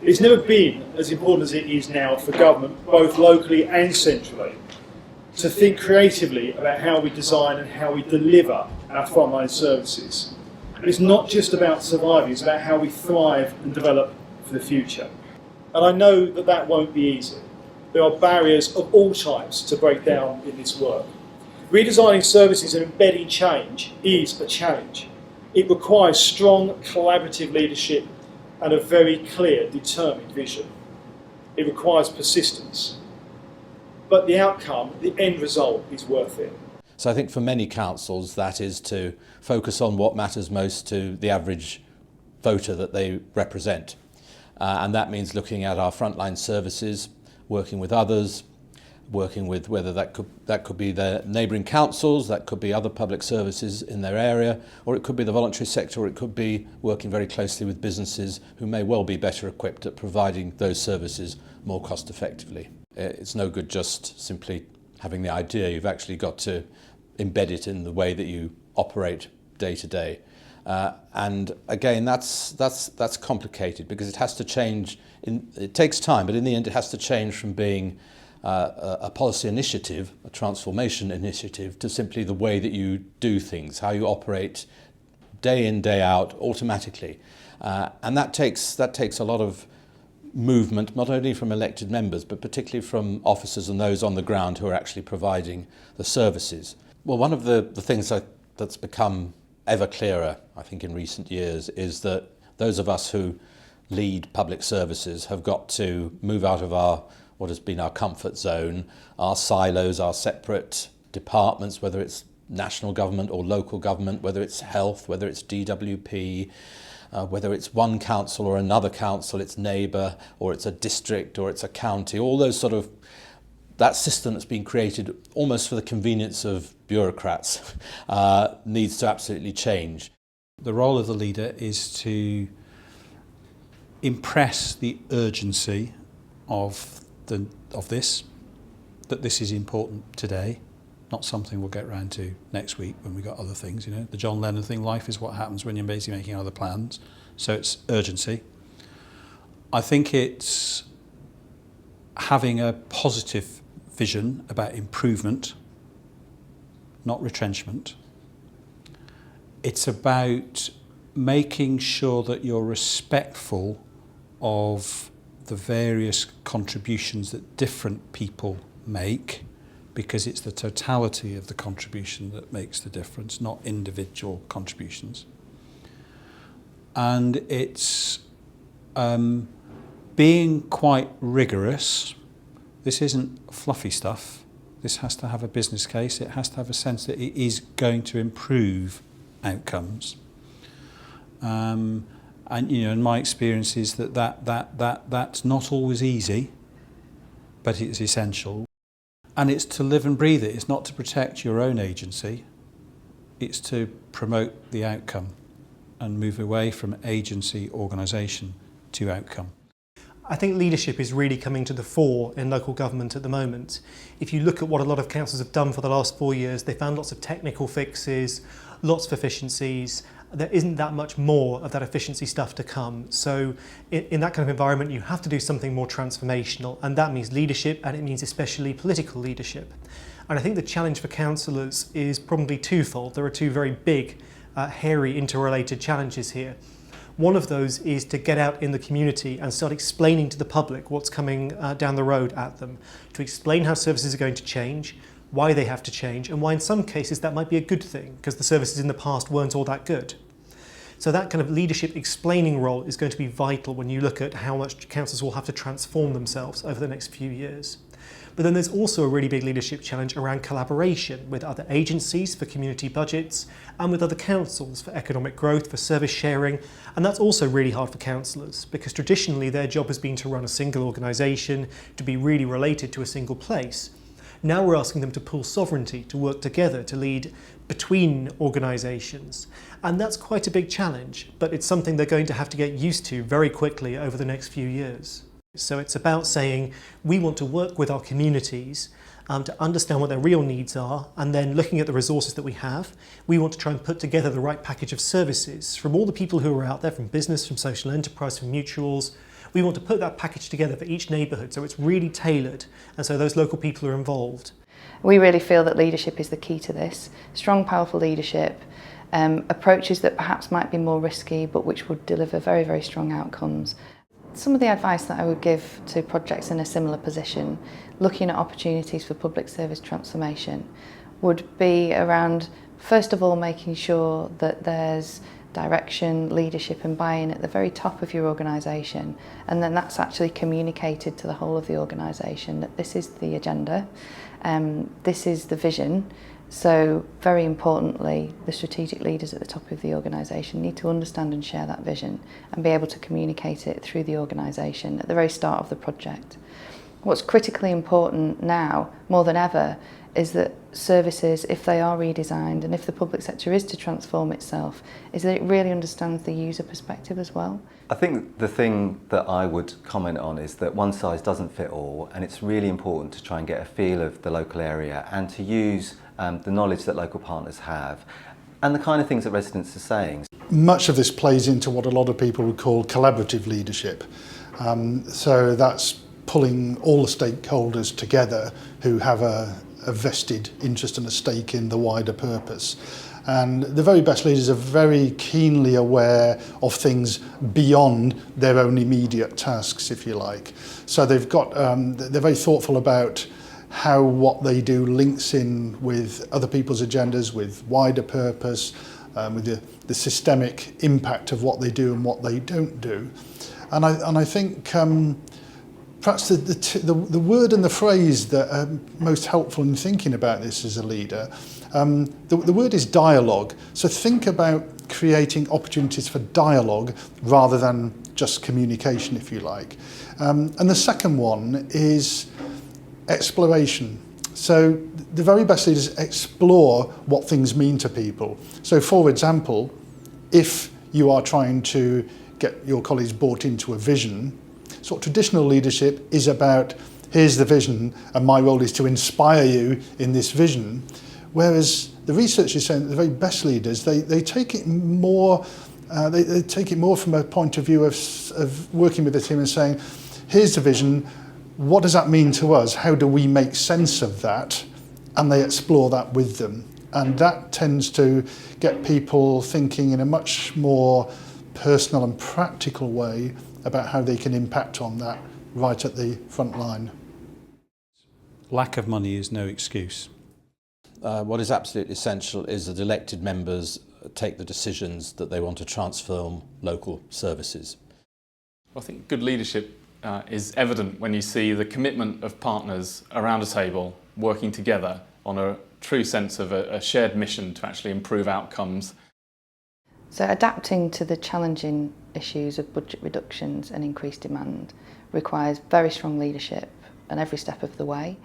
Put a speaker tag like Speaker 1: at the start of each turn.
Speaker 1: It's never been as important as it is now for government, both locally and centrally, to think creatively about how we design and how we deliver our frontline services. And it's not just about surviving, it's about how we thrive and develop for the future. And I know that that won't be easy. There are barriers of all types to break down in this work. Redesigning services and embedding change is a challenge. It requires strong collaborative leadership and a very clear, determined vision. It requires persistence. But the outcome, the end result, is worth it.
Speaker 2: So I think for many councils that is to focus on what matters most to the average voter that they represent. And that means looking at our frontline services, working with others, working with whether that could be their neighbouring councils, that could be other public services in their area, or it could be the voluntary sector, or it could be working very closely with businesses who may well be better equipped at providing those services more cost effectively. It's no good just simply having the idea, you've actually got to embed it in the way that you operate day to day. And again, that's complicated because it has to change. It takes time, but in the end it has to change from being a policy initiative, a transformation initiative, to simply the way that you do things, how you operate day in, day out, automatically. And that takes a lot of movement, not only from elected members, but particularly from officers and those on the ground who are actually providing the services. Well, one of the things that's become ever clearer, I think, in recent years is that those of us who lead public services have got to move out of what has been our comfort zone, our silos, our separate departments, whether it's national government or local government, whether it's health, whether it's DWP, whether it's one council or another council, its neighbour, or it's a district, or it's a county, all those sort of, that system that's been created almost for the convenience of bureaucrats needs to absolutely change.
Speaker 3: The role of the leader is to impress the urgency of this, that this is important today, not something we'll get around to next week when we've got other things. You know, the John Lennon thing, life is what happens when you're basically making other plans. So it's urgency. I think it's having a positive vision about improvement, not retrenchment. It's about making sure that you're respectful of the various contributions that different people make, because it's the totality of the contribution that makes the difference, not individual contributions. And it's being quite rigorous. This isn't fluffy stuff. This has to have a business case. It has to have a sense that it is going to improve outcomes. And you know, in my experience is that's not always easy, but it's essential. And it's to live and breathe it. It's not to protect your own agency. It's to promote the outcome and move away from agency, organisation to outcome.
Speaker 4: I think leadership is really coming to the fore in local government at the moment. If you look at what a lot of councils have done for the last 4 years, they found lots of technical fixes, lots of efficiencies. There isn't that much more of that efficiency stuff to come. So in that kind of environment, you have to do something more transformational, and that means leadership, and it means especially political leadership. And I think the challenge for councillors is probably twofold. There are two very big, hairy, interrelated challenges here. One of those is to get out in the community and start explaining to the public what's coming down the road at them, to explain how services are going to change, why they have to change, and why in some cases that might be a good thing, because the services in the past weren't all that good. So that kind of leadership explaining role is going to be vital when you look at how much councils will have to transform themselves over the next few years. But then there's also a really big leadership challenge around collaboration with other agencies for community budgets and with other councils for economic growth, for service sharing. And that's also really hard for councillors, because traditionally their job has been to run a single organisation, to be really related to a single place. Now we're asking them to pool sovereignty, to work together, to lead between organisations. And that's quite a big challenge, but it's something they're going to have to get used to very quickly over the next few years. So it's about saying we want to work with our communities to understand what their real needs are, and then looking at the resources that we have, we want to try and put together the right package of services from all the people who are out there, from business, from social enterprise, from mutuals. We want to put that package together for each neighbourhood so it's really tailored and so those local people are involved.
Speaker 5: We really feel that leadership is the key to this. Strong, powerful leadership, approaches that perhaps might be more risky but which would deliver very, very strong outcomes. Some of the advice that I would give to projects in a similar position, looking at opportunities for public service transformation, would be around, first of all, making sure that there's direction, leadership and buy-in at the very top of your organisation, and then that's actually communicated to the whole of the organisation that this is the agenda, this is the vision. So very importantly, the strategic leaders at the top of the organisation need to understand and share that vision and be able to communicate it through the organisation at the very start of the project. What's critically important now, more than ever, is that services, if they are redesigned and if the public sector is to transform itself, is that it really understands the user perspective as well.
Speaker 6: I think the thing that I would comment on is that one size doesn't fit all, and it's really important to try and get a feel of the local area and to use the knowledge that local partners have and the kind of things that residents are saying.
Speaker 7: Much of this plays into what a lot of people would call collaborative leadership. So that's pulling all the stakeholders together who have a vested interest and a stake in the wider purpose. And the very best leaders are very keenly aware of things beyond their own immediate tasks, if you like. So they're very thoughtful about how what they do links in with other people's agendas, with wider purpose, with the systemic impact of what they do and what they don't do. And I think perhaps the word and the phrase that are most helpful in thinking about this as a leader, the word is dialogue. So think about creating opportunities for dialogue rather than just communication, if you like. And the second one is exploration. So the very best leaders explore what things mean to people. So for example, if you are trying to get your colleagues bought into a vision, sort of traditional leadership is about, here's the vision and my role is to inspire you in this vision. Whereas the research is saying that the very best leaders, they take it more, they take it more from a point of view of working with the team and saying, here's the vision, what does that mean to us? How do we make sense of that? And they explore that with them. And that tends to get people thinking in a much more personal and practical way about how they can impact on that right at the front line.
Speaker 3: Lack of money is no excuse.
Speaker 2: What is absolutely essential is that elected members take the decisions that they want to transform local services.
Speaker 8: I think good leadership is evident when you see the commitment of partners around a table working together on a true sense of a shared mission to actually improve outcomes.
Speaker 5: So adapting to the challenging issues of budget reductions and increased demand requires very strong leadership at every step of the way.